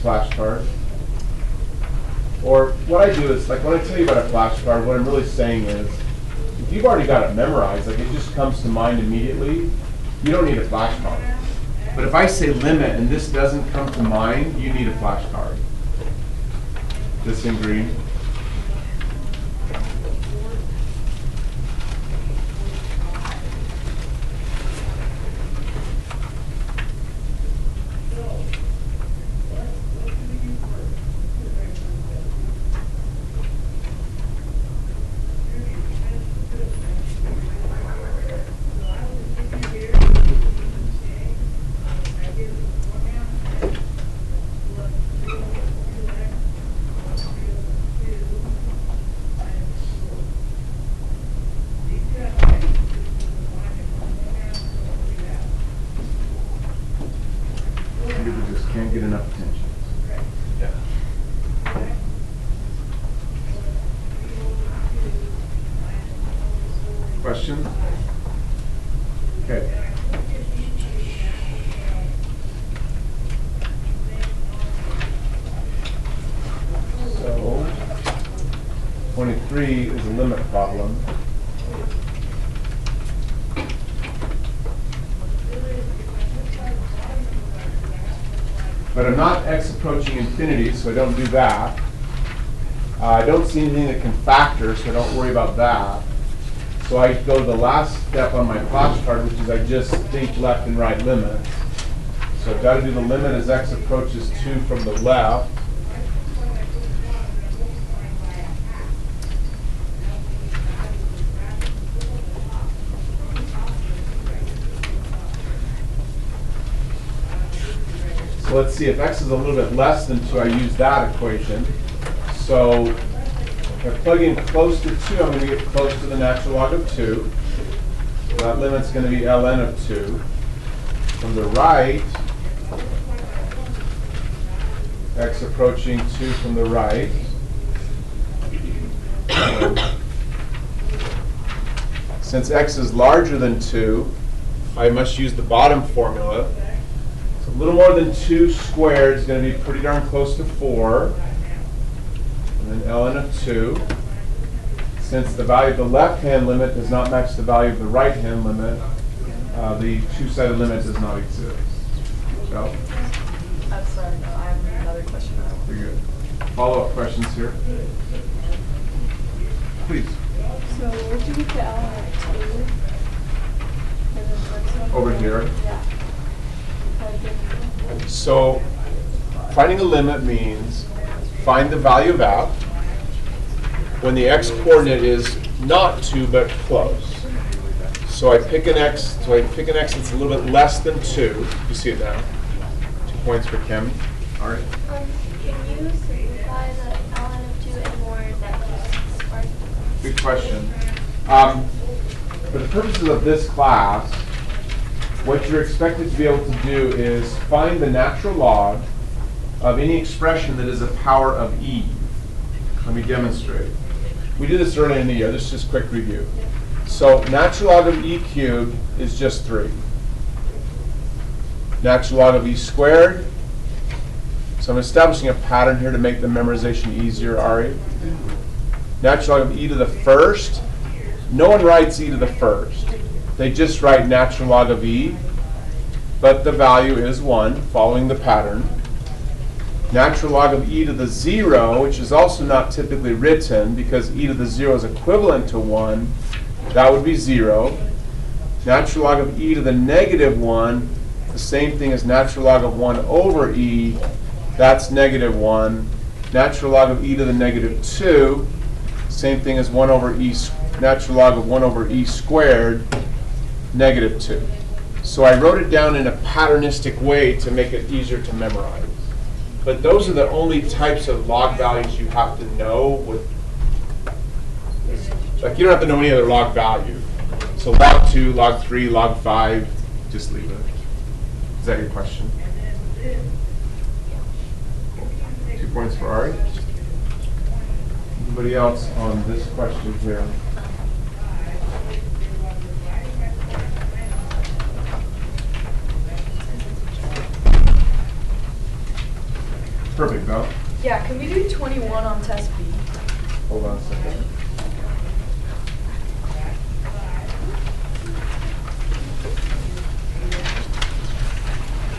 flashcard. Or what I do is, like when I tell you about a flashcard, what I'm really saying is, if you've already got it memorized, like it just comes to mind immediately, you don't need a flashcard. But if I say limit and this doesn't come to mind, you need a flashcard. This in green. People just can't get enough attention. Yeah. Question? Okay. So, 23 is a limit problem. But I'm not x approaching infinity, so I don't do that. I don't see anything that can factor, so I don't worry about that. So I go to the last step on my flashcard, which is I just think left and right limits. So I've got to do the limit as x approaches 2 from the left. So let's see, if x is a little bit less than 2, I use that equation. So if I plug in close to 2, I'm going to get close to the natural log of 2. So that limit's going to be ln of 2. From the right, x approaching 2 from the right. Since x is larger than 2, I must use the bottom formula. So a little more than 2 squared is going to be pretty darn close to 4. And then ln of 2. Since the value of the left-hand limit does not match the value of the right-hand limit, the two-sided limit does not exist. Michelle? I'm sorry, no, I have another question. You're good. Follow-up questions here? Please. So where'd you get the ln of 2? Over here. Yeah. So finding a limit means find the value of f when the x-coordinate is not 2 but close. So I pick an x. So I pick an x that's a little bit less than 2. You see it now. 2 points for Kim. All right. Can you simplify the ln of 2 and more that part? Good question. For the purposes of this class, what you're expected to be able to do is find the natural log of any expression that is a power of e. Let me demonstrate. We did this earlier in the year. This is just a quick review. So natural log of e cubed is just 3. Natural log of e squared. So I'm establishing a pattern here to make the memorization easier, Ari. Natural log of e to the first. No one writes e to the first. They just write natural log of e, but the value is 1, following the pattern. Natural log of e to the 0, which is also not typically written because e to the 0 is equivalent to 1, that would be 0. Natural log of e to the negative 1, the same thing as natural log of 1 over e, that's negative 1. Natural log of e to the negative 2, same thing as 1 over e, natural log of 1 over e squared, negative 2. So I wrote it down in a patternistic way to make it easier to memorize. But those are the only types of log values you have to know. Like you don't have to know any other log value. So log 2, log 3, log 5, just leave it. Is that your question? 2 points for Ari. Anybody else on this question here? Perfect, Val. Yeah, can we do 21 on test B? Hold on a second.